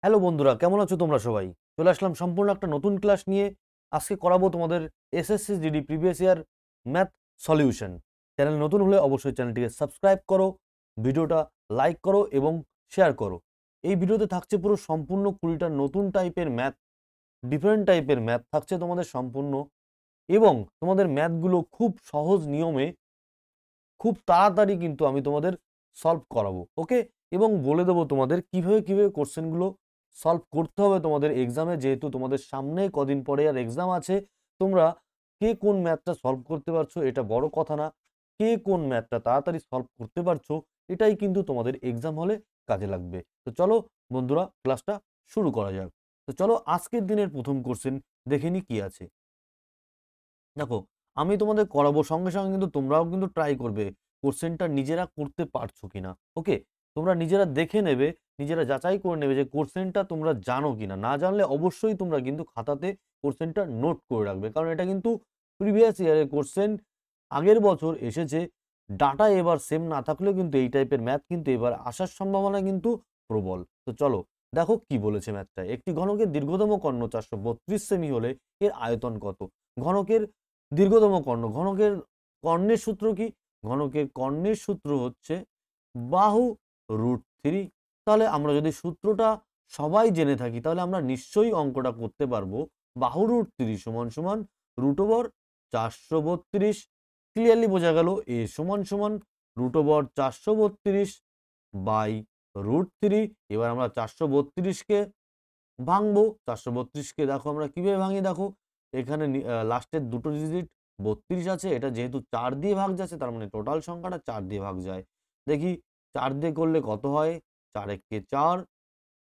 Hello বন্ধুরা, কেমন আছো তোমরা সবাই? চলে আসলাম সম্পূর্ণ একটা নতুন ক্লাস নিয়ে। আজকে করাবো তোমাদের SSC GD previous year math solution. Channel নতুন হলে অবশ্যই চ্যানেলটিকে সাবস্ক্রাইব করো, ভিডিওটা লাইক করো এবং শেয়ার করো। এই ভিডিওতে থাকছে পুরো সম্পূর্ণ 20টা নতুন টাইপের ম্যাথ, ডিফারেন্ট টাইপের ম্যাথ থাকছে তোমাদের সম্পূর্ণ, এবং তোমাদের ম্যাথগুলো খুব সহজ নিয়মে খুব তাড়াতাড়ি কিন্তু আমি তোমাদের সলভ করাবো। ওকে? এবং বলে দেবো তোমাদের কিভাবে কোশ্চেনগুলো সলভ করতে হবে তোমাদের এক্সামে, যেহেতু তোমাদের সামনে কদিন পরে আর এক্সাম আছে। তোমরা কে কোন ম্যাথটা সলভ করতে পারছো এটা বড় কথা না, কে কোন ম্যাথটা তাড়াতাড়ি সলভ করতে পারছো এটাই কিন্তু তোমাদের এক্সাম হলে কাজে লাগবে। তো চলো বন্ধুরা, ক্লাসটা শুরু করা যাক। তো চলো আজকের দিনের প্রথম কোশ্চেন দেখে নি কি আছে। দেখো, আমি তোমাদের করাবো, সঙ্গে সঙ্গে কিন্তু তোমরাও কিন্তু ট্রাই করবে কোশ্চেনটা নিজেরা করতে পারছো কিনা। ওকে? তোমরা নিজেরা দেখে নেবে, নিজেরা যাচাই করে নেবে যে কোশ্চেনটা তোমরা জানো কিনা। না জানলে অবশ্যই তোমরা কিন্তু খাতাতে কোশ্চেনটা নোট করে রাখবে, কারণ এটা কিন্তু প্রিভিয়াস ইয়ারের কোশ্চেন, আগের বছর এসেছে। ডাটা এবার সেম না থাকলেও কিন্তু এই টাইপের ম্যাথ কিন্তু এবার আসার সম্ভাবনা কিন্তু প্রবল। তো চলো দেখো কি বলেছে ম্যাথটা। একটি ঘনকের দীর্ঘতম কর্ণ 432 সেমি হলে এর আয়তন কত? ঘনকের দীর্ঘতম কর্ণ, ঘনকের কর্ণের সূত্র কি? ঘনকের কর্ণের সূত্র হচ্ছে বাহু √3। তাহলে আমরা যদি সূত্রটা সবাই জেনে থাকি তাহলে আমরা নিশ্চয়ই অঙ্কটা করতে পারবো। বাহু √3 সমান সমান √432। ক্লিয়ারলি বোঝা গেল এ সমান সমান √432 বাই √3। এবার আমরা 432কে ভাঙবো। 432কে দেখো আমরা কিভাবে ভাঙি, দেখো এখানে লাস্টের দুটো ডিজিট 32 আছে, এটা যেহেতু 4 দিয়ে ভাগ যাচ্ছে তার মানে টোটাল সংখ্যাটা 4 দিয়ে ভাগ যায়। দেখি 4 দিয়ে করলে কত হয়? 4 একে 4,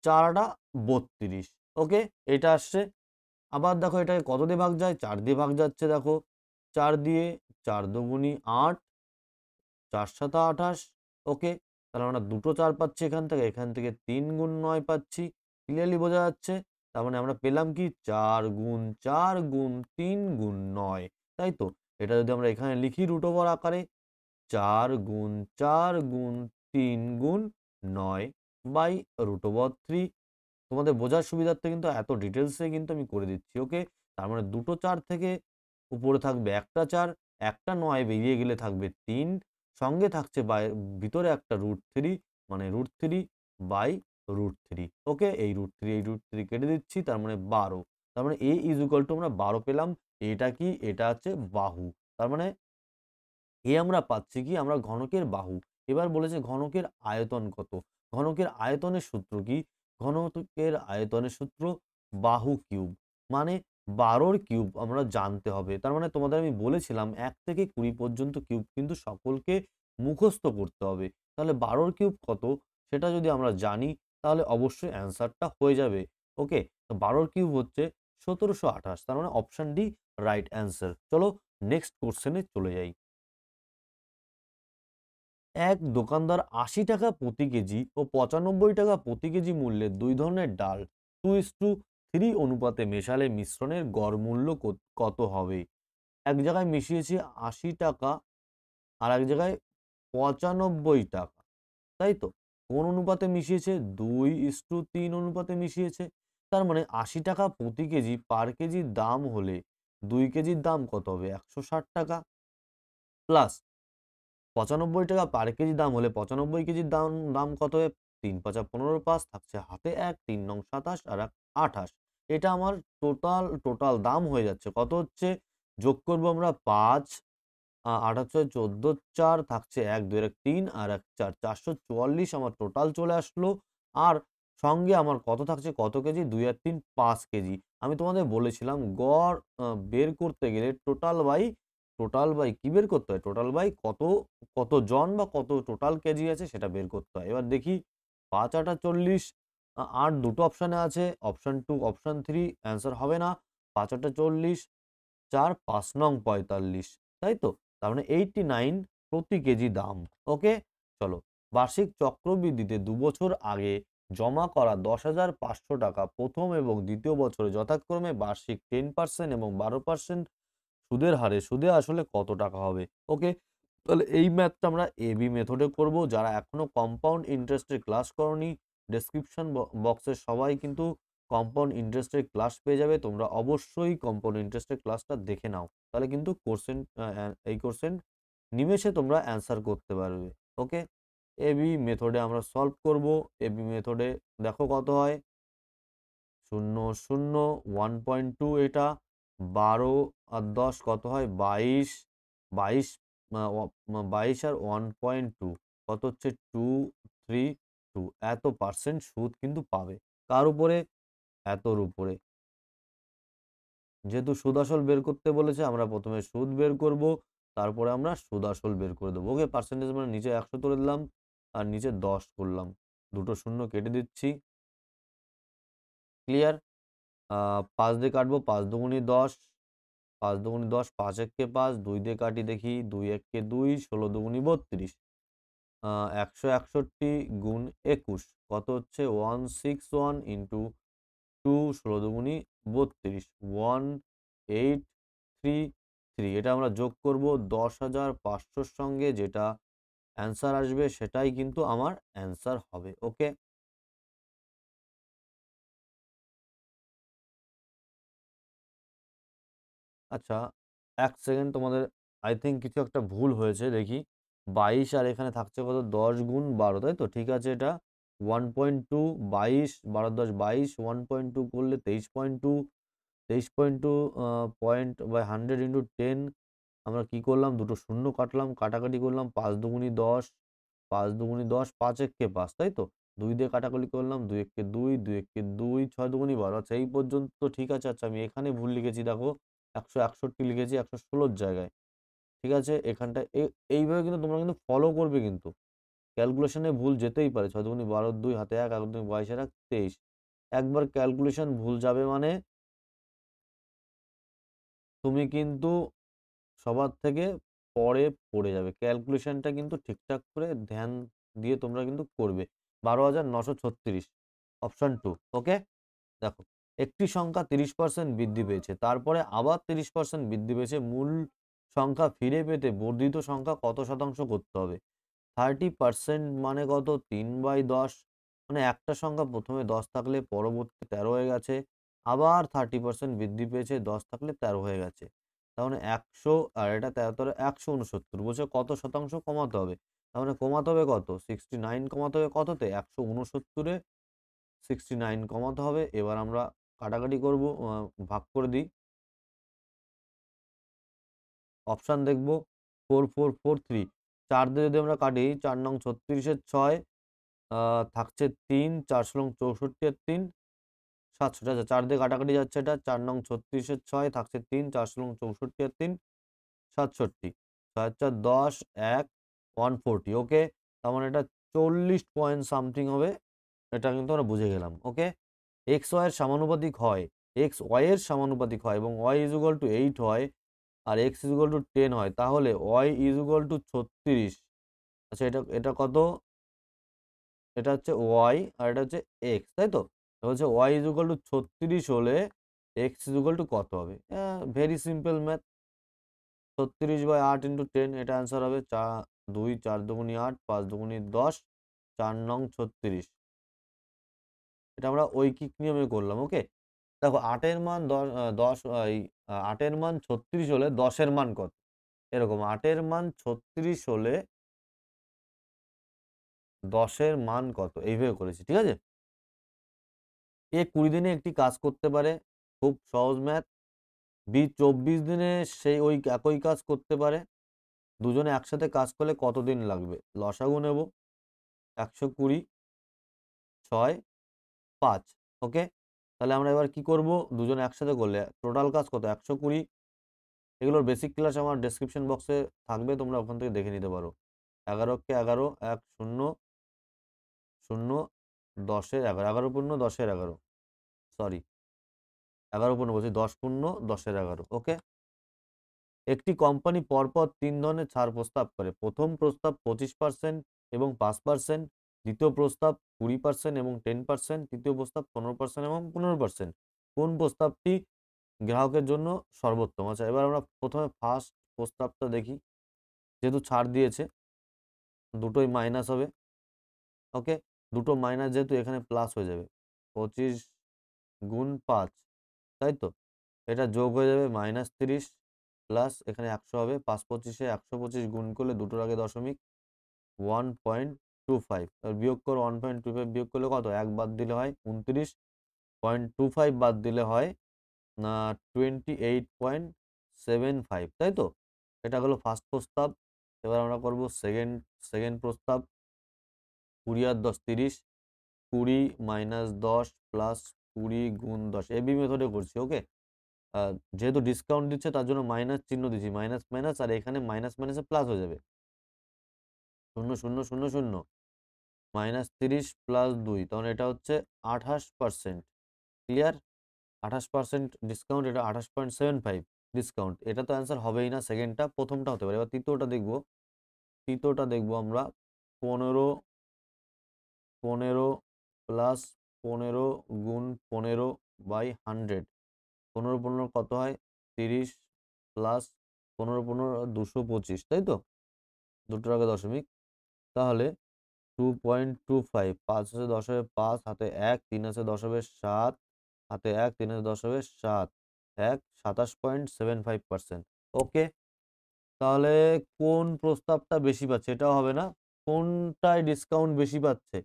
4 আটা 32। ওকে, এটা আসছে। আবার দেখো এটাকে কত দিয়ে ভাগ যায়? 4 দিয়ে ভাগ যাচ্ছে, দেখো 4 দিয়ে, 4 দুগুণি 8, 4 সাতা 28। ওকে, তাহলে আমরা দুটো 4 পাচ্ছি এখান থেকে 3 গুণ 9 পাচ্ছি। ক্লিয়ারলি বোঝা যাচ্ছে। তার মানে আমরা পেলাম কি 4 গুণ 4 গুণ 3 গুণ 9, তাই তো? এটা যদি আমরা এখানে লিখি রুট ওভার আকারে, 4 গুণ 4 গুণ 3 গুণ 9 বাই √3। তোমাদের বোঝার সুবিধার্থে কিন্তু এত ডিটেলসে কিন্তু আমি করে দিচ্ছি। ওকে, তার মানে দুটো 4 থেকে উপরে থাকবে একটা 4, একটা 9 বেরিয়ে গেলে থাকবে 3, সঙ্গে থাকছে ভিতরে একটা √3, মানে √3 বাই √3। ওকে, এই √3 এই √3 কেটে দিচ্ছি, তার মানে 12। তার মানে a ইজ ইকুয়াল টু আমরা 12 পেলাম। এটা কি? এটা হচ্ছে বাহু। তার মানে আমরা পাচ্ছি কি? আমরা ঘনকের বাহু। এবার বলেছে ঘনকের আয়তন কত? ঘনকের আয়তনের সূত্র কি? ঘনকের আয়তনের সূত্র বাহু কিউব, মানে 12 কিউব আমরা জানতে হবে। তার মানে তোমাদের আমি বলেছিলাম 1 থেকে 20 পর্যন্ত কিউব কিন্তু সকলকে মুখস্থ করতে হবে। তাহলে 12 কিউব কত সেটা যদি আমরা জানি তাহলে অবশ্যই অ্যান্সারটা হয়ে যাবে। ওকে, তো 12 কিউব হচ্ছে 1728। তার মানে অপশন ডি রাইট অ্যান্সার। চলো নেক্সট কোশ্চেনে চলে যাই। এক দোকানদার ৮০ টাকা প্রতি কেজি ও ৯৫ টাকা প্রতি কেজি মূল্যের দুই ধরনের ডাল 2:3 অনুপাতে মেশালে মিশ্রণের গড় মূল্য কত হবে? এক জায়গায় মিশিয়েছে ৮০ টাকা, আর এক জায়গায় ৯৫ টাকা, তাই তো? কোন অনুপাতে মিশিয়েছে? 2:3 অনুপাতে মিশিয়েছে। তার মানে ৮০ টাকা প্রতি কেজি পার কেজির দাম হলে 2 কেজির দাম কত হবে? ১৬০ টাকা, প্লাস ৯৫ টাকা পার কেজি দাম হলে ৯৫ কেজির দাম দাম কত হবে? ৩ ৫ ১৫, ৫ থাকছে হাতে ১, ৩ নং ২৭ আর ১ ২৮। এটা আমার টোটাল দাম হয়ে যাচ্ছে। কত হচ্ছে? যোগ করব আমরা ৫, ৮ আর ৬ ১৪, ৪ থাকছে ১, ২ আর ১ ৩ আর ১ ৪, ৪৪৪ আমার টোটাল চলে আসলো। আর সঙ্গে আমার কত থাকছে? কত কেজি? ২ আর ৩ ৫ কেজি। আমি তোমাদের বলেছিলাম গড় বের করতে গেলে টোটাল বাই কি বের করতে হয়? টোটাল বাই কত জন বা কত টোটাল কেজি আছে সেটা বের করতে হয়। এবার দেখি ৫ ৮ ৪০, ৮ দুটো অপশনে আছে। অপশন 2, অপশন 3 অ্যান্সার হবে না। ৫ ৮ ৪০, ৪ ৫ নং ৪৫, তাই তো? তার মানে 89 প্রতি কেজি দাম। ওকে, চলো। বার্ষিক চক্রবৃদ্ধিতে ২ বছর আগে জমা করা ১০,৫০০ টাকা প্রথম এবং দ্বিতীয় বছরে যথাক্রমে বার্ষিক 10% এবং 12% সুদের হারে সুদে আসলে কত টাকা হবে? ওকে, তাহলে এই ম্যাথটা আমরা এবি মেথডে করব। যারা এখনো কম্পাউন্ড ইন্টারেস্টের ক্লাস করোনি ডেসক্রিপশন বক্সে সবাই কিন্তু কম্পাউন্ড ইন্টারেস্টের ক্লাস পেয়ে যাবে। তোমরা অবশ্যই কম্পাউন্ড ইন্টারেস্টের ক্লাসটা দেখে নাও, তাহলে কিন্তু এই কোশ্চেন নিমেষে তোমরা অ্যান্সার করতে পারবে। ওকে, এবি মেথডে আমরা সলভ করব। এবি মেথডে দেখো কত হয়, 0 0 1.2, এটা 12 আর 10 কত হয়, 22, 22 22 আর 1.2 কত হচ্ছে 232, এত পার্সেন্ট সুদ কিন্তু পাবে। কার উপরে, এতর উপরে। যেহেতু সুদ আসল বের করতে বলেছে, আমরা প্রথমে সুদ বের করব, তারপরে আমরা সুদ আসল বের করে দেবো। ওকে, পার্সেন্টেজ মানে নিচে 100 তুলে দিলাম আর নিচে 10 করলাম, দুটো শূন্য কেটে দিচ্ছি। ক্লিয়ার? 5 দিয়ে কাটবো, 5 দুগুনি 10, 5 দুগুনি 10, 5 একে 5, 2 দিয়ে কাটি দেখি, 2 একে 2, 16 দুগুনি 32, 161 গুণ 21 কত হচ্ছে 161 ইন্টু 2, 16 দুগুনি 32, 1833। এটা আমরা যোগ করব 10,500-র সঙ্গে, যেটা অ্যান্সার আসবে সেটাই কিন্তু আমার অ্যান্সার হবে। ওকে, আচ্ছা, 1 সেকেন্ড, তোমাদের আই থিংক কিছু একটা ভুল হয়েছে দেখি। 22 আর এখানে থাকছে কত, 10 গুণ 12, তাই তো? ঠিক আছে, এটা 1.2, 22, 12 10 22, 1.2 করলে 23.2, 23.2 পয়েন্ট বাই 100 ইন্টু 10। আমরা কি করলাম, দুটো শূন্য কাটলাম, কাটাকাটি করলাম, 5 দুগুনি 10, 5 দুগুনি 10, 5 একে 5, তাই তো? 2 দিয়ে কাটাকাটি করলাম, 2 একে 2, 2 একে 2, 6 দুগুনি 12। আচ্ছা, এই পর্যন্ত ঠিক আছে। আচ্ছা, আমি এখানে ভুল লিখেছি দেখো, 161 লিখেছি 116 জায়গায়। ঠিক আছে, এখানটায় এইভাবে কিন্তু তোমরা কিন্তু ফলো করবে কিন্তু। ক্যালকুলেশনে ভুল যেতেই পারে। 6 দুগুনি 12, 2 হাতে 1, 1 দুগুনি 22 আর 1 23। একবার ক্যালকুলেশন ভুল যাবে মানে তুমি কিন্তু সবার থেকে পরে পড়ে যাবে। ক্যালকুলেশনটা কিন্তু ঠিকঠাক করে ধ্যান দিয়ে তোমরা কিন্তু করবে। 12,936, অপশন 2। ওকে, দেখো, একটি সংখ্যা 30% বৃদ্ধি পেয়েছে, তারপরে আবার 30% বৃদ্ধি পেয়েছে, মূল সংখ্যা ফিরে পেতে বর্ধিত সংখ্যা কত শতাংশ করতে হবে? 30% মানে কত, 3/10, মানে একটা সংখ্যা প্রথমে 10 থাকলে পরবর্তী 13 হয়ে গেছে, আবার 30% বৃদ্ধি পেয়েছে, 10 থাকলে 13 হয়ে গেছে। তার মানে 100, আর এটা 13 169, বলছে কত শতাংশ কমাতে হবে। তার মানে কমাতে হবে কত, 69 কমাতে হবে কততে, 169-এ 69 কমাতে হবে। এবার আমরা কাটাকাটি করব, ভাগ করে দিই। অপশান দেখব, 4443, 4 দিয়ে যদি আমরা কাটি, 4 নং 36-এর 6, থাকছে 3, 4 ষোলং 64 আর 3 67। আচ্ছা, 4 দিয়ে কাটাকাটি যাচ্ছে, এটা 4 নং 36-এর 6, থাকছে 3, 4 ষোলং 64 আর 3 67, 6 4 10, 1 140। ওকে, তার মানে এটা 40 পয়েন্ট সামথিং হবে। এটা কিন্তু আমরা বুঝে গেলাম। ওকে, এক্স ওয়াই এর সমানুপাতিক হয়, এক্স ওয়াই এর সমানুপাতিক হয় এবং ওয়াই ইজ ইকুয়াল টু 8 হয় আর এক্স ইজ ইকুয়াল টু 10 হয়, তাহলে ওয়াই ইজ ইকুয়াল টু 36। আচ্ছা, এটা এটা কত, এটা হচ্ছে ওয়াই আর এটা হচ্ছে এক্স, তাই তো? এটা হচ্ছে ওয়াই ইজ ইকুয়াল টু 36 হলে এক্স ইজ ইকুয়াল টু কত হবে? ভেরি সিম্পল ম্যাথ, 36/8 ইন্টু 10, এটা অ্যান্সার হবে 2, 4 দুগুনি 8, 5 দুগুনি 10, 4 নং 36। এটা আমরা ঐকিক নিয়মে করলাম। ওকে, দেখো 8 এর মান 10, 8 এর মান 36 হলে 10 এর মান কত? এরকম 8 এর মান 36 হলে 10 এর মান কত? এইভাবে করেছি। ঠিক আছে? এ 20 দিনে একটি কাজ করতে পারে, খুব সহজ ম্যাথ। বি 24 দিনে সেই ওই একই কাজ করতে পারে। দুজনে একসাথে কাজ করলে কতদিন লাগবে? লসাগু নেব। 120, 6, 5। ওকে? তাহলে আমরা এবার কি করব? দুজনে একসাথে করলে টোটাল কাজ কত? 120। এগুলোর বেসিক ক্লাস আমার ডেসক্রিপশন বক্সে থাকবে, তোমরা ওখান থেকে দেখে নিতে পারো। 11 কে 11, 1 0 0, 10 এর 11, 11 পূর্ণ 10 এর 11, সরি 11 পূর্ণ বলছি, 10 পূর্ণ 10 এর 11। ওকে? একটি কোম্পানি পরপর 3 ধরনের ছাড় প্রস্তাব করে। প্রথম প্রস্তাব 25% এবং 5%, দ্বিতীয় প্রস্তাব 20% এবং 10%, তৃতীয় প্রস্তাব 15% এবং 15%। কোন প্রস্তাবটি গ্রাহকের জন্য সর্বোত্তম? আচ্ছা, এবার আমরা প্রথমে ফার্স্ট প্রস্তাবটা দেখি। যেহেতু ছাড় দিয়েছে, দুটোই মাইনাস হবে। ওকে, দুটো মাইনাস যেহেতু এখানে প্লাস হয়ে যাবে, 25 গুণ 5, তাই তো? এটা যোগ হয়ে যাবে -30 প্লাস এখানে 100 হবে, 5 25-এ 125 গুণ করলে দুটোর আগে দশমিক 1.25, আর বিয়োগ করো 1.25 বিয়োগ করলে কত, 1 বাদ দিলে হয় 29.25 বাদ দিলে হয় না 28.75, তাই তো? এটা হলো ফার্স্ট প্রস্তাব। এবার আমরা করব সেকেন্ড প্রস্তাব। 20 আর 10 30, 20 মাইনাস 10 প্লাস 20 গুণ 10, এবি মেথডে করছি, ওকে? যেহেতু ডিসকাউন্ট দিচ্ছে তার জন্য মাইনাস চিহ্ন দিচ্ছি, মাইনাস মাইনাস, আর এখানে মাইনাস মাইনাসে প্লাস হয়ে যাবে, 0 0 0 0 -30 প্লাস 2, তখন এটা হচ্ছে 28%, ক্লিয়ার? 28% ডিসকাউন্ট, এটা 28.75 ডিসকাউন্ট। এটা তো অ্যান্সার হবেই না, সেকেন্ডটা, প্রথমটা হতে পারে। এবার তৃতীয়টা দেখব আমরা। 15 প্লাস 15 গুণ 15 বাই 100, 15 15 কত হয় 30 প্লাস 15 15 225, তাই তো? দুটোর আগে দশমিক, তাহলে 2.25, 5 আছে 10 হবে 5, হাতে 1, 3 আছে 10 হবে 7, হাতে 1, 3 আছে 10 হবে 7, 1 27.75%, ওকে? তাহলে কোন প্রস্তাবটা বেশি পাচ্ছে এটাও হবে না, কোনটায় ডিসকাউন্ট বেশি পাচ্ছে,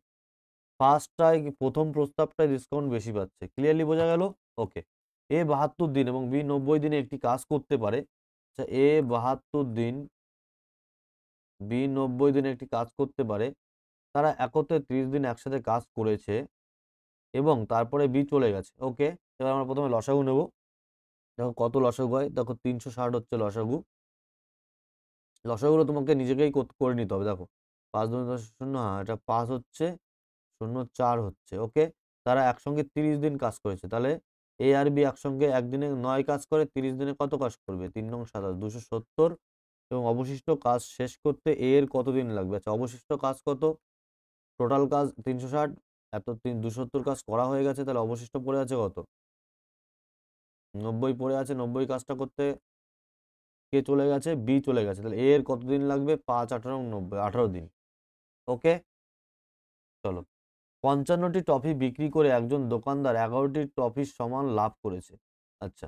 ফার্স্টটায় কি প্রথম প্রস্তাবটায় ডিসকাউন্ট বেশি পাচ্ছে, ক্লিয়ারলি বোঝা গেল? ওকে। এ 72 দিন এবং বি 90 দিনে একটি কাজ করতে পারে। আচ্ছা, এ 72 দিন, বি 90 দিনে একটি কাজ করতে পারে। তারা একত্রে 30 দিন একসাথে কাজ করেছে এবং তারপরে বি চলে গেছে, ওকে? এবার আমরা প্রথমে লসাগু নেব। দেখো কত লসাগু হয়, দেখো 360 হচ্ছে লসাগু। লসাগুলো তোমাকে নিজেকেই করে নিতে হবে, দেখো 5 2 10 0, হ্যাঁ এটা 5 হচ্ছে, 0 4 হচ্ছে, ওকে? তারা একসঙ্গে 30 দিন কাজ করেছে, তাহলে এ আর বি একসঙ্গে একদিনে 9 কাজ করে, 30 দিনে কত কাজ করবে, 3 নং 27 270, এবং অবশিষ্ট কাজ শেষ করতে এ এর কতদিন লাগবে? আচ্ছা, অবশিষ্ট কাজ কত, টোটাল কাজ 360, এত 270 কাজ করা হয়ে গেছে, তাহলে অবশিষ্ট পড়ে আছে কত, 90 পড়ে আছে। 90 কাজটা করতে কে চলে গেছে, বি চলে গেছে, তাহলে এ এর কতদিন লাগবে, 5 18 90, 18 দিন, ওকে? চলো, 55টি টফি বিক্রি করে একজন দোকানদার 11টি টফির সমান লাভ করেছে। আচ্ছা,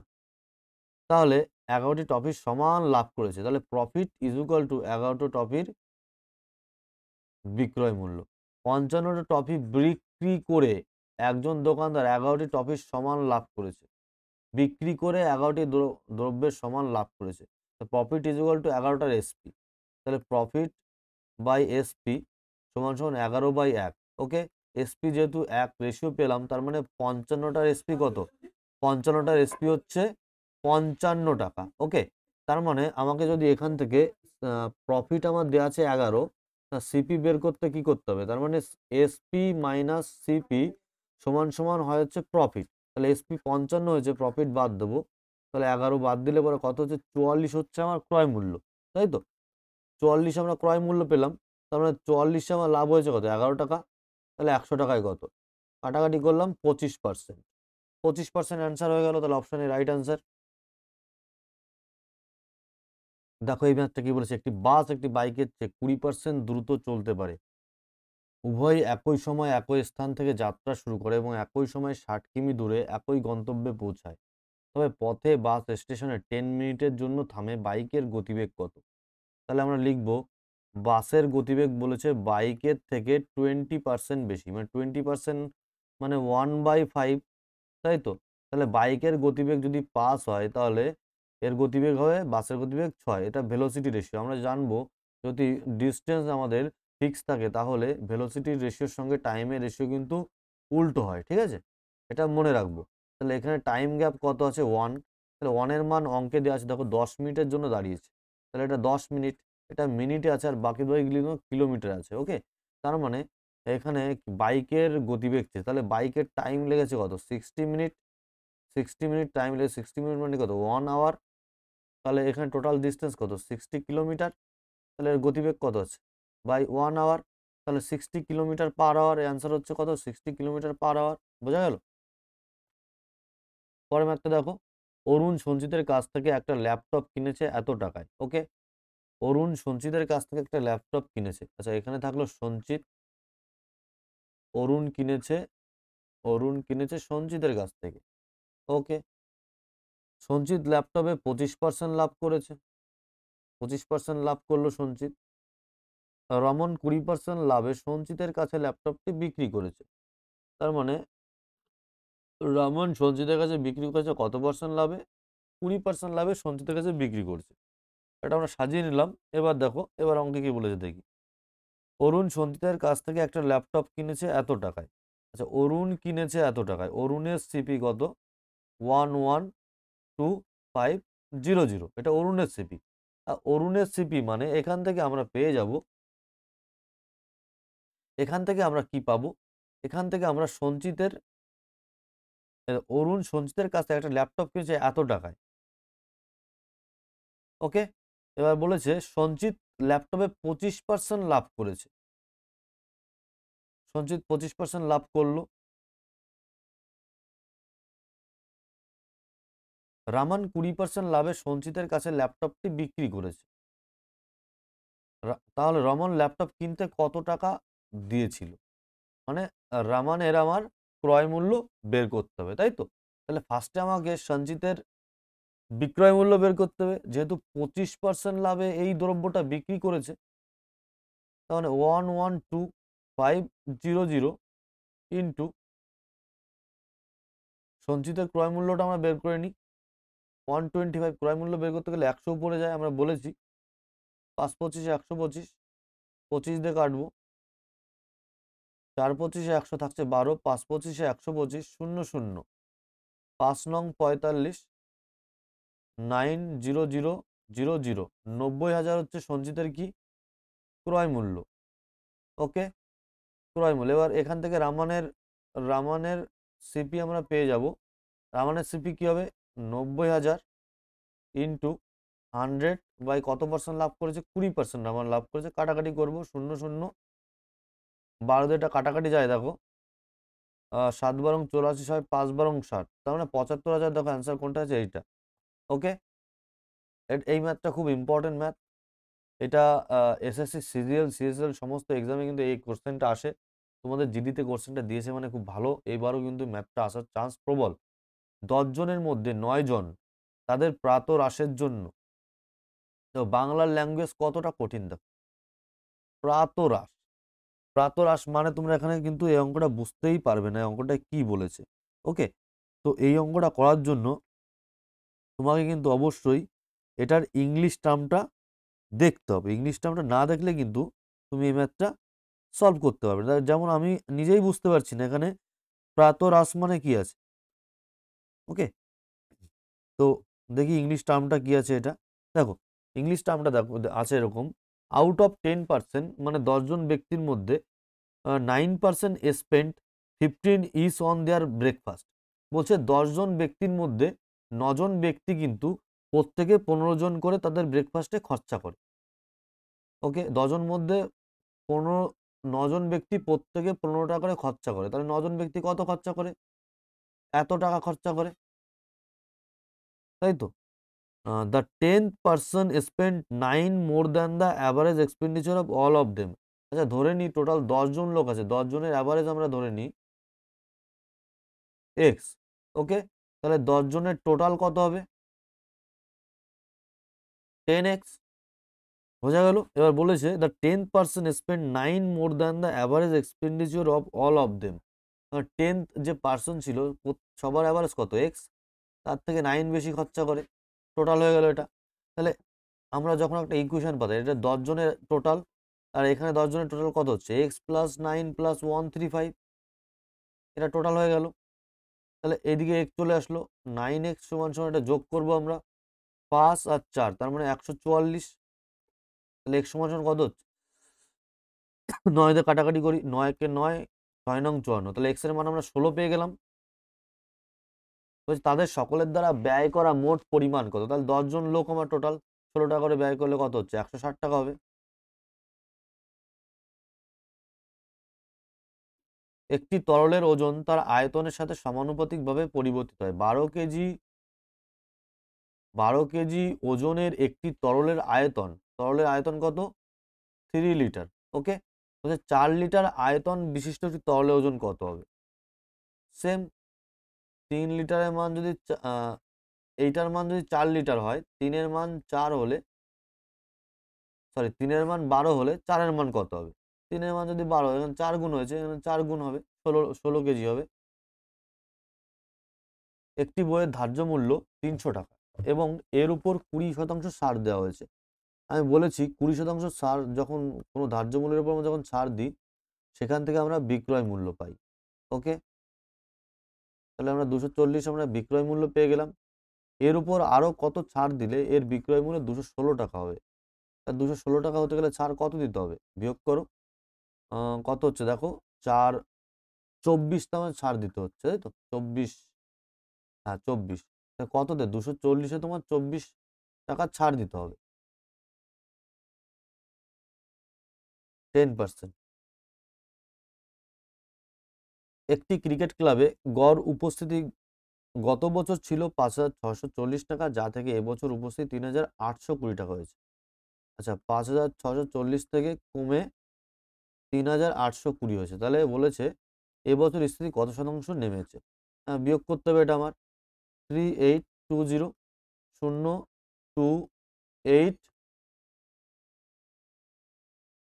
তাহলে 11টি টফির সমান লাভ করেছে, তাহলে প্রফিট ইজ ইকুয়াল টু 11টো টফির বিক্রয় মূল্য। 55টা টফি বিক্রি করে একজন দোকানদার 11টি টফির সমান লাভ করেছে, বিক্রি করে 11টি দ্রব্যের সমান লাভ করেছে। তো প্রফিট ইজ ইকুয়াল টু 11টার এসপি, তাহলে প্রফিট বাই এসপি সমান সমান 11/1, ওকে? এসপি যেহেতু 1 রেশিও পেলাম, তার মানে 55টার এসপি কত, 55টার এসপি হচ্ছে 55 টাকা, ওকে? তার মানে আমাকে যদি এখান থেকে প্রফিট আমার দেওয়া আছে 11, সিপি বের করতে কি করতে হবে, তার মানে এসপি মাইনাস সিপি সমান সমান হয় হচ্ছে প্রফিট, তাহলে এসপি 55 হয়েছে, প্রফিট বাদ দেবো, তাহলে 11 বাদ দিলে পরে কত হচ্ছে, 44 হচ্ছে আমার ক্রয় মূল্য, তাই তো? 44 আমরা ক্রয় মূল্য পেলাম, তার মানে 44 আমার লাভ হয়েছে কত, 11 টাকা, তাহলে 100 টাকায় কত, কাটাকাটি করলাম 25%, 25% অ্যান্সার হয়ে গেল, তাহলে অপশানে রাইট অ্যান্সার। দেখো এই ম্যাথটা কি বলেছে, একটি বাস একটি বাইকের চেয়ে 20% দ্রুত চলতে পারে, উভয়ই একই সময় একই স্থান থেকে যাত্রা শুরু করে এবং একই সময় 60 কিমি দূরে একই গন্তব্যে পৌঁছায়, তবে পথে বাস স্টেশনে 10 মিনিটের জন্য থামে, বাইকের গতিবেগ কত? তাহলে আমরা লিখব, বাসের গতিবেগ বলেছে বাইকের থেকে 20% বেশি, মানে 20% মানে 1/5, তাই তো? তাহলে বাইকের গতিবেগ যদি 5 হয়, তাহলে এর গতিবেগ হবে, বাসের গতিবেগ 6, এটা ভেলোসিটি রেশিও। আমরা জানবো যদি ডিসটেন্স আমাদের ফিক্স থাকে, তাহলে ভেলোসিটির রেশিওর সঙ্গে টাইমের রেশিও কিন্তু উল্টো হয়, ঠিক আছে? এটা মনে রাখবো। তাহলে এখানে টাইম গ্যাপ কত আছে, 1, তাহলে 1 এর মান অঙ্কে দেওয়া আছে, দেখো 10 মিনিটের জন্য দাঁড়িয়েছে, তাহলে এটা 10 মিনিট, এটা মিনিটে আছে, আর বাকি দুইগুলো কিলোমিটার আছে, ওকে? তার মানে এখানে বাইকের গতিবেগ চেয়ে, তাহলে বাইকের টাইম লেগেছে কত, 60 মিনিট, 60 মিনিট টাইম লেগে, 60 মিনিট মানে কত, 1 আওয়ার, তাহলে এখানে টোটাল ডিসটেন্স কত, 60 কিলোমিটার, তাহলে এর গতিবেগ কত আছে, বাই 1 আওয়ার, তাহলে 60 কিলোমিটার পার আওয়ার, অ্যান্সার হচ্ছে কত, 60 কিলোমিটার পার আওয়ার, বোঝা গেল? পরের ম্যাথটা দেখো, অরুণ সঞ্চিতের কাছ থেকে একটা ল্যাপটপ কিনেছে এত টাকায়, ওকে? অরুণ সঞ্চিতের কাছ থেকে একটা ল্যাপটপ কিনেছে, আচ্ছা এখানে থাকলো সঞ্চিত, অরুণ কিনেছে সঞ্চিতের কাছ থেকে। ওকে, সঞ্চিত ল্যাপটপে 25% লাভ করেছে, 25% লাভ করলো সঞ্চিত। রমন 20% লাভে সঞ্চিতের কাছে ল্যাপটপটি বিক্রি করেছে। তার মানে রমন সঞ্চিতের কাছে বিক্রি করেছে কত পার্সেন্ট লাভে? 20% লাভে সঞ্চিতের কাছে বিক্রি করছে। এটা আমরা সাজিয়ে নিলাম। এবার দেখো, এবার অঙ্কে কি বলেছে দেখি। অরুণ সঞ্চিতের কাছ থেকে একটা ল্যাপটপ কিনেছে এত টাকায়। আচ্ছা, অরুণ কিনেছে এত টাকায়, অরুণের সিপি কত? 112500। এটা অরুণের সিপি। অরুণের সিপি মানে এখান থেকে আমরা পেয়ে যাব, এখান থেকে আমরা কি পাবো? এখান থেকে আমরা সঞ্চিতের অরুণ সঞ্চিতের কাছ থেকে একটা ল্যাপটপ কিনেছে এত টাকায়। ওকে, এবার বলেছে সঞ্চিত ল্যাপটপে 25% লাভ করেছে। সঞ্চিত 25% লাভ করলো। রামান 20% লাভে সঞ্চিতের কাছে ল্যাপটপটি বিক্রি করেছে। তাহলে রমন ল্যাপটপ কিনতে কত টাকা দিয়েছিল? মানে রামানের আমার ক্রয় মূল্য বের করতে হবে, তাই তো? তাহলে ফার্স্টে আমাকে সঞ্চিতের বিক্রয় মূল্য বের করতে হবে। যেহেতু 25% লাভে এই দ্রব্যটা বিক্রি করেছে, তাহলে 112500 ইন্টু সঞ্চিতের ক্রয় মূল্যটা আমরা বের করে নিই। 125 ক্রয় মূল্য বের করতে গেলে 100 পড়ে যায়, আমরা বলেছি। 5 25 125, 25 দিয়ে কাটবো। 4 25 100 থাকছে 12, 5 25 125, 0 0, 5 নং 45, 90000, 90,000 হচ্ছে সঞ্চিতের কি ক্রয় মূল্য। ওকে, ক্রয় মূল্য। এবার এখান থেকে রামানের সিপি আমরা পেয়ে যাব। রামানের সিপি কি হবে? 90,000 ইন্টু 100 বাই কত পার্সেন্ট লাভ করেছে? 20% রামান লাভ করেছে। কাটাকাটি করবো, 0 0, 12 দিয়ে এটা কাটাকাটি যায় দেখো। 7 বারং 84 হয়, 5 বারং 60, তার মানে 75,000। দেখো অ্যান্সার কোনটা আছে? এইটা। ওকে, এই ম্যাথটা খুব ইম্পর্টেন্ট ম্যাথ। এটা এসএসসি সিজিএল সিএসএল সমস্ত এক্সামে কিন্তু এই কোশ্চেনটা আসে। তোমাদের জিডিতে কোশ্চেনটা দিয়েছে মানে খুব ভালো। এবারও কিন্তু ম্যাথটা আসার চান্স প্রবল। 10 জনের মধ্যে 9 জন তাদের প্রাতরাশের জন্য। তো বাংলার ল্যাঙ্গুয়েজ কতটা কঠিন দেখো। প্রাতরাশ, প্রাতরাশ মানে তোমরা এখানে কিন্তু এই অঙ্কটা বুঝতেই পারবে না এই অঙ্কটা কি বলেছে। ওকে, তো এই অঙ্কটা করার জন্য তোমাকে কিন্তু অবশ্যই এটার ইংলিশ টার্মটা দেখতে হবে। ইংলিশ টার্মটা না দেখলে কিন্তু তুমি এই ম্যাথটা সলভ করতে পারবে না। যেমন আমি নিজেই বুঝতে পারছি না এখানে প্রাতরাশ মানে কি আছে। ওকে, তো দেখি ইংলিশ টার্মটা কি আছে। এটা দেখো, ইংলিশ টার্মটা দেখো আছে এরকম, আউট অফ 10%, মানে 10 জন ব্যক্তির মধ্যে 9% spent 15 is on their breakfast. বলছে 10 জন ব্যক্তির মধ্যে 9 জন ব্যক্তি কিন্তু প্রত্যেকে 15 জন করে তাদের ব্রেকফাস্টে খরচা করে। ওকে, 10 জন মধ্যে 15, 9 জন ব্যক্তি প্রত্যেকে 15 টাকা করে খরচা করে। তাহলে 9 জন ব্যক্তি কত খরচা করে? এত টাকা খরচা করে, তাই তো? The 10th person spent 9 more than the average expenditure of all of them. আচ্ছা, ধরে নিই টোটাল 10 জন লোক আছে, 10 জনের অ্যাভারেজ আমরা ধরে নিই x। ওকে, তাহলে 10 জনের টোটাল কত হবে? 10x। বোঝা গেল? এবার বলেছে the 10th person spent 9 more than the average expenditure of all of them. 10th যে পার্সন ছিল সবার অ্যাভারেজ কত? x, তার থেকে 9 বেশি খরচা করে, টোটাল হয়ে গেল এটা। তাহলে আমরা যখন একটা ইকুয়েশন পাই, এটা 10 জনের টোটাল, আর এখানে 10 জনের টোটাল কত হচ্ছে? x প্লাস 9 প্লাস 135, এটা টোটাল হয়ে গেল। তাহলে এদিকে x চলে আসলো, 9x সমান সমান এটা যোগ করবো আমরা, 5 আর 4, তার মানে 144। তাহলে x সমান সমান কত হচ্ছে? 9 দিয়ে কাটাকাটি করি, 9 কে 9, 6 নং 54, তাহলে x এর মান আমরা 16 পেয়ে গেলাম। তাদের সকলের দ্বারা ব্যয় করা মোট পরিমাণ কত? তাহলে 10 জন লোক আমার টোটাল 16 টাকা করে ব্যয় করলে কত হচ্ছে? 160 টাকা হবে। একটি তরলের ওজন তার আয়তনের সাথে সমানুপাতিকভাবে পরিবর্তিত হয়। 12 কেজি ওজনের একটি তরলের আয়তন কত? 3 লিটার। ওকে, বলছে 4 লিটার আয়তন বিশিষ্ট একটি তরলের ওজন কত হবে? সেম, 3 লিটারের মান যদি এইটার মান যদি 4 লিটার হয়, 3 এর মান 4 হলে, সরি 3 এর মান 12 হলে 4 এর মান কত হবে? 3 এর মান যদি 12 হয়, এখানে 4 গুণ হয়েছে, এখানে 4 গুণ হবে, 16 কেজি হবে। একটি বইয়ের ধার্য মূল্য 300 টাকা এবং এর উপর 20% ছাড় দেওয়া হয়েছে। আমি বলেছি 20% ছাড় যখন কোনো ধার্য মূল্যের উপর আমরা যখন ছাড় দিই, সেখান থেকে আমরা বিক্রয় মূল্য পাই। ওকে? তাহলে আমরা 240 আমরা বিক্রয় মূল্য পেয়ে গেলাম। এর উপর আরো কত ছাড় দিলে এর বিক্রয় মূল্য 216 টাকা হবে? তা 216 টাকা হতে গেলে ছাড় কত দিতে হবে? বিয়োগ করো। কত হচ্ছে দেখো, 4 24 টা আমার ছাড় দিতে হচ্ছে, তাই তো? 24, হ্যাঁ 24। তা কততে? 240 এ তোমার 24 টাকা ছাড় দিতে হবে। 10%। একটি ক্রিকেট ক্লাবে গড় উপস্থিতি গত বছর ছিল 5,640 টাকা, যা থেকে এবছর উপস্থিতি 3,820 টাকা হয়েছে। আচ্ছা, 5,640 থেকে কমে 3,820 হয়েছে। তাহলে বলেছে এবছর স্থিতি কত শতাংশ নেমেছে? বিয়োগ করতে হবে এটা আমার। 3820 028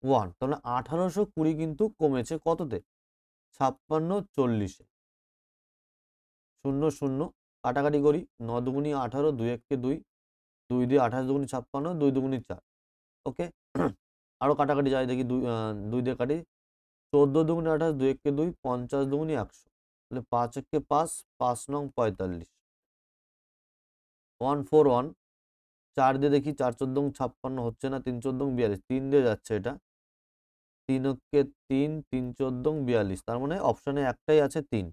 1, তাহলে 1820 কিন্তু কমেছে কততে? 5640-এ। 0 0 কাটাকাটি করি, 9 দুগুনি 18, 2 একে 2, 2 দিয়ে 28 দুগুনি 56, 2 দুগুনি 4। ওকে? আরো কাটাকাটি যায় দেখি, 2 দিয়ে কাটি, 14 দুগুনি 28, 2 একে 2, 50 দুগুনি 100। তাহলে 5 একে 5, 5 নং 45। 141, 4 দিয়ে দেখি, 4 14 56 হচ্ছে না, 3 14 42, 3 দিয়ে যাচ্ছে এটা। 3 একে 3, 3 14 42, তার মানে অপশনে একটাই আছে 3।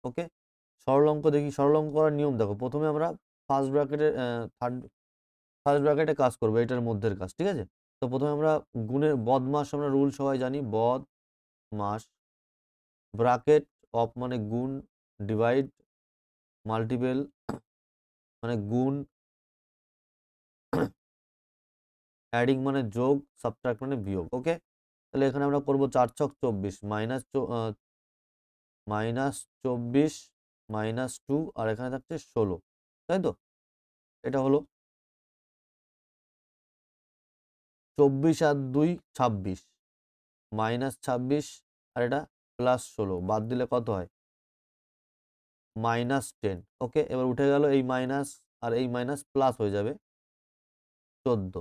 ওকে? সরল অঙ্ক দেখি, সরল অঙ্ক করার নিয়ম দেখো। প্রথমে আমরা ফার্স্ট ব্র্যাকেটের ফার্স্ট ব্র্যাকেটে কাজ করবো, এটার মধ্যের কাজ, ঠিক আছে? তো প্রথমে আমরা গুণের বদমাস আমরা রুল সবাই জানি, বদ মাস, ব্র্যাকেট অফ মানে গুণ, ডিভাইড মাল্টিপল মানে গুণ, অ্যাডিং মানে যোগ, সাবট্রাক্ট মানে বিয়োগ। ওকে? তাহলে এখানে আমরা করবো 4 ছক 24 -24 -2, আর এখানে থাকছে 16, তাই তো? এটা হলো 24 আর 2 26, -26, আর এটা +16, বাদ দিলে কত হয়? -10। ওকে? এবার উঠে গেল এই মাইনাস, আর এই মাইনাস প্লাস হয়ে যাবে 14।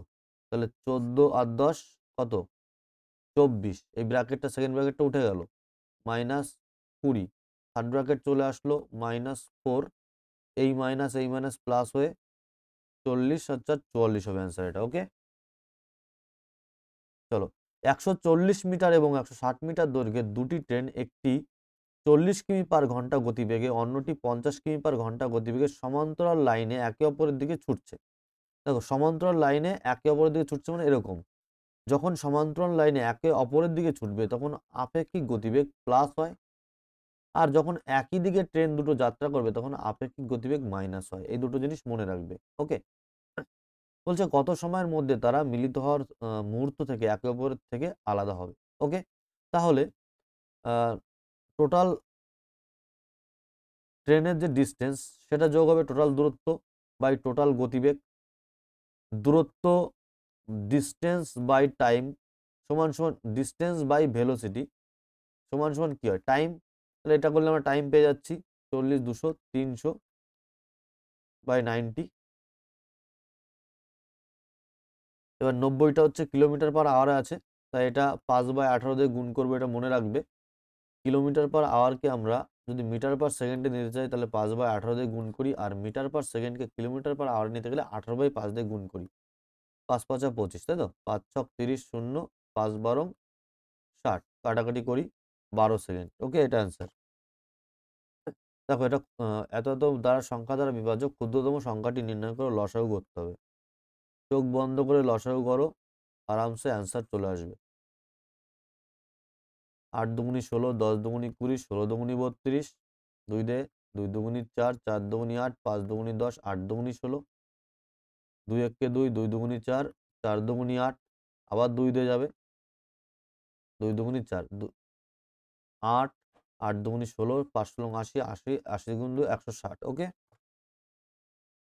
তাহলে 14 আর 10 কত? 24। এই ব্র্যাকেটটা, সেকেন্ড ব্র্যাকেটটা উঠে গেল, -20। থার্ড ব্র্যাকেট চলে আসলো -4। এই মাইনাস প্লাস হয়ে 40 আর 4 44 হবে অ্যান্সার এটা। ওকে? চলো, 140 মিটার এবং 160 মিটার দৈর্ঘ্যের দুটি ট্রেন, একটি 40 কিমি পার ঘন্টা গতিবেগে, অন্যটি 50 কিমি পার ঘন্টা গতিবেগে সমান্তরাল লাইনে একে অপরের দিকে ছুটছে। দেখো, সমান্তরাল লাইনে একে অপরের দিকে ছুটছে মানে এরকম। যখন সমান্তরাল লাইনে একে অপরের দিকে ছুটবে তখন আপেক্ষিক গতিবেগ প্লাস হয়, আর যখন একই দিকে ট্রেন দুটো যাত্রা করবে তখন আপেক্ষিক গতিবেগ মাইনাস হয়। এই দুটো জিনিস মনে রাখবে। ওকে? বলছে কত সময়ের মধ্যে তারা মিলিত হওয়ার মুহূর্ত থেকে একে অপরের থেকে আলাদা হবে। ওকে? তাহলে টোটাল ট্রেনের যে ডিস্টেন্স, সেটা যোগ হবে টোটাল দূরত্ব বাই টোটাল গতিবেগ। দূরত্ব, ডিস্টেন্স বাই টাইম সমান সমান ডিস্টেন্স বাই ভেলোসিটি সমান সমান কি হয়? টাইম। তাহলে এটা করলে আমরা টাইম পেয়ে যাচ্ছি 40, 200, 300 বাই 90। এবার 90টা হচ্ছে কিলোমিটার পার আওয়ারে আছে, তাই এটা 5/18 দিয়ে গুণ করবো, এটা মনে রাখবে। কিলোমিটার পার আওয়ারকে আমরা যদি মিটার পার সেকেন্ডে নিতে চাই তাহলে 5/18 দিয়ে গুণ করি, আর মিটার পার সেকেন্ডকে কিলোমিটার পার আওয়ার নিতে গেলে 18/5 দিয়ে গুণ করি। 5 5 25, তাই তো? 5 6 30, 0, 5 12 60, কাটাকাটি করি 12 সেকেন্ড। ওকে? এটা অ্যান্সার। দেখো, এটা এত এত দ্বারা সংখ্যা দ্বারা বিভাজ্য ক্ষুদ্রতম সংখ্যাটি নির্ণয় করে লসাগু করতে হবে। চোখ বন্ধ করে লসাগু করো, আরামসে অ্যান্সার চলে আসবে। 8 দুগুনি 16, 10 দুগুনি 20, 16 দুগুনি 32, 2 দে, 2 দুগুনি 4, 4 দুগুনি 8, 5 দুগুনি 10, 8 দুগুনি 16, 2 একে 2, 2 দুগুনি 4, 4 দুগুনি 8, আবার 2 দিয়ে যাবে, 2 দুগুনি 4, 8, 8 দুগুনি 16, 5 ষোলো 80, 80, 80 গুণ 2 160। ওকে,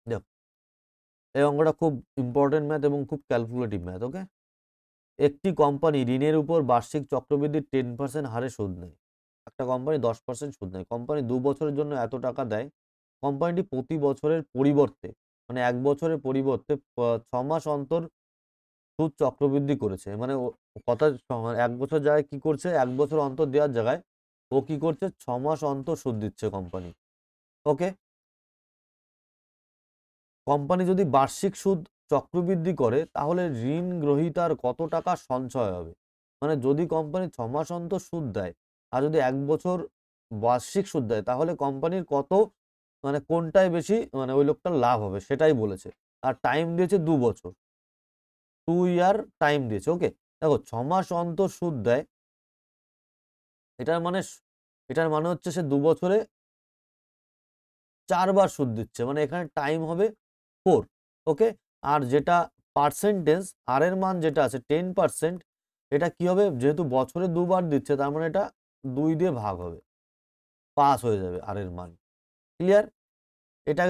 দেখো এই অঙ্কটা খুব ইম্পর্টেন্ট ম্যাথ এবং খুব ক্যালকুলেটিভ ম্যাথ। ওকে, একটি কোম্পানি ঋণের উপর বার্ষিক চক্রবৃদ্ধি 10% হারে সুদ নেয়। একটা কোম্পানি 10% সুদ নেয়। কোম্পানি 2 বছরের জন্য এত টাকা দেয়। কোম্পানিটি প্রতি বছরের পরিবর্তে, মানে 1 বছরের পরিবর্তে 6 মাস অন্তর সুদ চক্রবৃদ্ধি করেছে। মানে কথা 1 বছর জায়গায় কি করছে, 1 বছর অন্তর দেওয়ার জায়গায় ও কি করছে, 6 মাস অন্তর সুদ দিচ্ছে কোম্পানি। ওকে, কোম্পানি যদি বার্ষিক সুদ চক্রবৃদ্ধি করে তাহলে ঋণ গ্রহীতার কত টাকা সঞ্চয় হবে? মানে যদি কোম্পানি 6 মাস অন্তর সুদ দেয় আর যদি 1 বছর বার্ষিক সুদ দেয় তাহলে কোম্পানির কত, মানে কোনটায় বেশি, মানে ওই লোকটার লাভ হবে সেটাই বলেছে। আর টাইম দিয়েছে 2 বছর, 2 ইয়ার টাইম দিয়েছে। ওকে, দেখো 6 মাস অন্তর সুদ দেয়, এটার মানে এটার মানে হচ্ছে সে 2 বছরে 4 বার সুদ দিচ্ছে, মানে এখানে টাইম হবে 4। ওকে, আর যেটা পার্সেন্টেজ আর এর মান যেটা আছে 10%, এটা কি হবে, যেহেতু বছরে 2 বার দিচ্ছে তার মানে এটা 2 দিয়ে ভাগ হবে, পাস হয়ে যাবে আর এর মান। ক্লিয়ার? এটা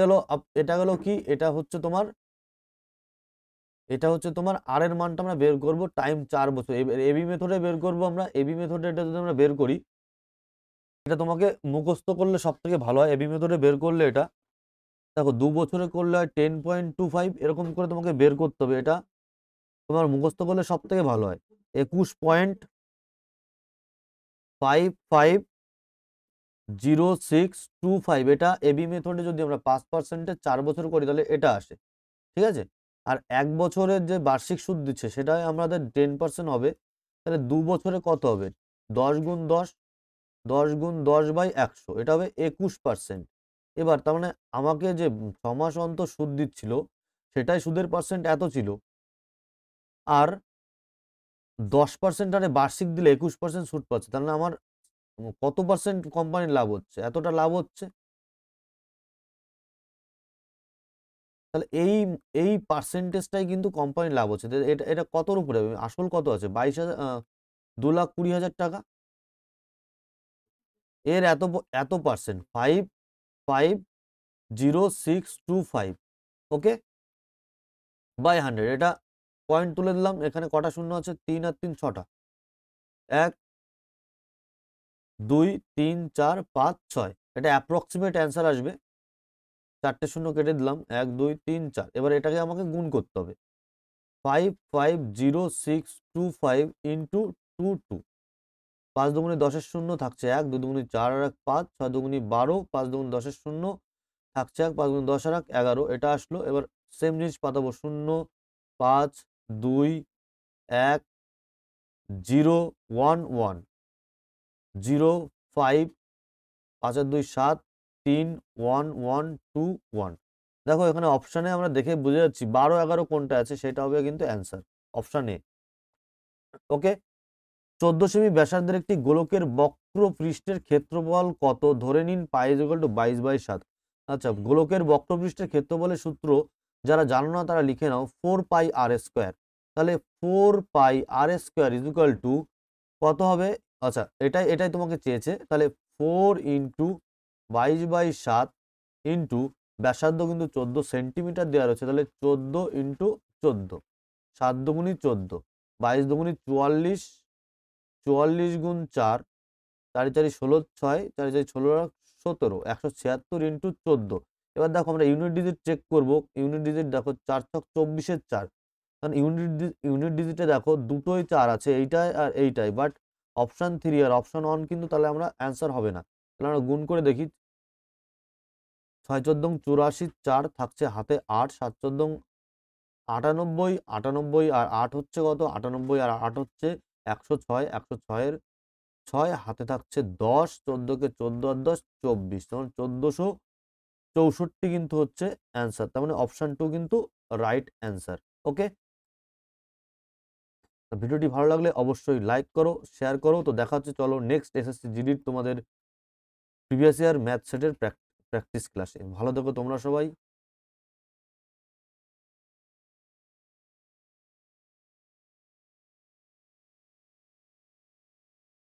গেল কি, এটা হচ্ছে তোমার আর এর মানটা আমরা বের করব টাইম 4 বছর। এবি মেথডে বের করব আমরা। এবি মেথডে এটা যদি আমরা বের করি, এটা তোমাকে মুখস্থ করলে সবথেকে ভালো হয়। এবি মেথডে বের করলে এটা দেখো 2 বছরে করলে হয় 10.25, এরকম করে তোমাকে বের করতে হবে। এটা তোমার মুখস্থ করলে সবথেকে ভালো হয়। 21.550625, এটা এবি মেথডে যদি আমরা 5% 4 বছর করি তাহলে এটা আসে। ঠিক আছে, আর 1 বছরের যে বার্ষিক সুদ দিচ্ছে সেটা আমাদের 10% হবে। তাহলে 2 বছরে কত হবে, 10 গুণ 10, 10 গুণ 10/100, এটা হবে 21%। এবার তার মানে আমাকে যে 6 মাস অন্তর সুদ দিচ্ছিল সেটাই সুদের পার্সেন্ট এত ছিল, আর 10% হারে বার্ষিক দিলে 21% সুদ পাচ্ছে। তাহলে আমার কত পার্সেন্ট কোম্পানির লাভ হচ্ছে, এতটা লাভ হচ্ছে। তাহলে এই পার্সেন্টেজটাই কিন্তু কোম্পানির লাভ হচ্ছে। এটা এটা কতর উপরে, আসল কত আছে, 22,000, 2,20,000 টাকা। এর এত পার্সেন্ট 5.50625। ওকে, বাই 100, এটা পয়েন্ট তুলে দিলাম। এখানে কটা শূন্য আছে, 3 আর 3 6টা, 1 2 3 4 5 6। এটা অ্যাপ্রক্সিমেট অ্যান্সার আসবে। 4টে শূন্য কেটে দিলাম, 1 2 3 4। এবার এটাকে আমাকে গুণ করতে হবে, 5.50625 ইন্টু 2 2। 5 দুগুণে 10-এর শূন্য থাকছে 1, 2 দুগুণে 4 আর 1 5, 6 দুগুণে 12, 5 দুগুণে 10-এর শূন্য থাকছে 1, 5 দুগুণে 10 আর 1 11। এটা আসলো। এবার সেম জিনিস পাতাবো, 0 5 2 1 0 1 1 0 5 5 আর 2 7 3 1 1 2 1। দেখো এখানে অপশানে আমরা দেখে বুঝে যাচ্ছি 12 11 কোনটা আছে, সেটা হবে কিন্তু answer, option A. Okay, 14 semi ব্যাসার্ধের একটি গোলকের বক্র পৃষ্ঠের ক্ষেত্রফল কত, ধরে নিন পাই = 22/7। আচ্ছা, গোলকের বক্র পৃষ্ঠের ক্ষেত্রফলের সূত্র যারা জানো না তারা লিখে নাও, 4πr²। তাহলে 4πr² কত হবে, আচ্ছা এটাই তোমাকে চেয়েছে। তাহলে 4 × 22/7 ইন্টু ব্যাসার্ধ কিন্তু 14 সেন্টিমিটার দেওয়া রয়েছে, তাহলে 14 × 14, 7 দুগুণি 14, 22 দুগুণি 44, 44 গুণ 4, 4 4 16, 6 4 4 16 17, 176 ইন্টু 14। এবার দেখো আমরা ইউনিট ডিজিট চেক করব। ইউনিট ডিজিট দেখো 4 ছক 24-এর 4, কারণ ইউনিট ডিজিটে দেখো দুটোই 4 আছে, এইটাই আর এইটাই, বাট অপশান 3 আর অপশান 1 কিন্তু, তাহলে আমরা অ্যান্সার হবে না। তাহলে আমরা গুণ করে দেখি, 6 14 84, 4 থাকছে হাতে 8, 7 14 98, 98 আর 8 হচ্ছে কত, 98 আর 8 হচ্ছে 106, 106-এর 6 হাতে থাকছে 10, 14-কে 14 আর 10 24, তখন 1464 কিন্তু হচ্ছে অ্যান্সার। তার মানে অপশান 2 কিন্তু রাইট অ্যান্সার। ওকে, ভিডিওটি ভালো লাগলে অবশ্যই লাইক করো, শেয়ার করো। তো দেখা হচ্ছে, চলো নেক্সট এসএসসি জিডির তোমাদের প্রিভিয়াস ইয়ার ম্যাথ সেটের প্র্যাকটিস ক্লাসে। ভালো থেকো তোমরা সবাই।